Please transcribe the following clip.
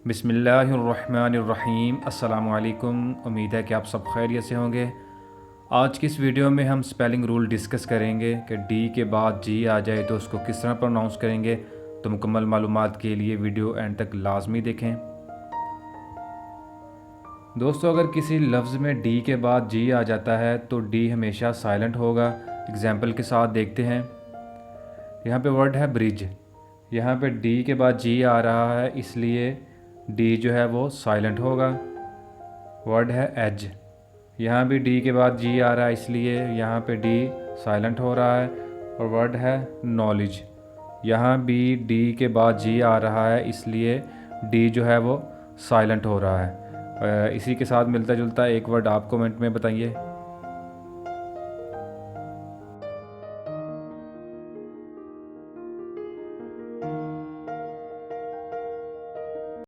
बिस्मिल्लाहिर्रहमानिर्रहीम। अस्सलामुअलैकुम। उम्मीद है कि आप सब खैरियत से होंगे। आज की इस वीडियो में हम स्पेलिंग रूल डिस्कस करेंगे कि डी के बाद जी आ जाए तो उसको किस तरह प्रोनाउंस करेंगे। तो मुकम्मल मालूमात के लिए वीडियो एंड तक लाजमी देखें। दोस्तों, अगर किसी लफ्ज़ में डी के बाद जी आ जाता है तो डी हमेशा साइलेंट होगा। एग्जाम्पल के साथ देखते हैं। यहाँ पे वर्ड है ब्रिज। यहाँ पे डी के बाद जी आ रहा है, इसलिए डी जो है वो साइलेंट होगा। वर्ड है एज। यहाँ भी डी के बाद जी आ रहा है, इसलिए यहाँ पे डी साइलेंट हो रहा है। और वर्ड है नॉलेज। यहाँ भी डी के बाद जी आ रहा है, इसलिए डी जो है वो साइलेंट हो रहा है। इसी के साथ मिलता जुलता एक वर्ड आप कमेंट में बताइए।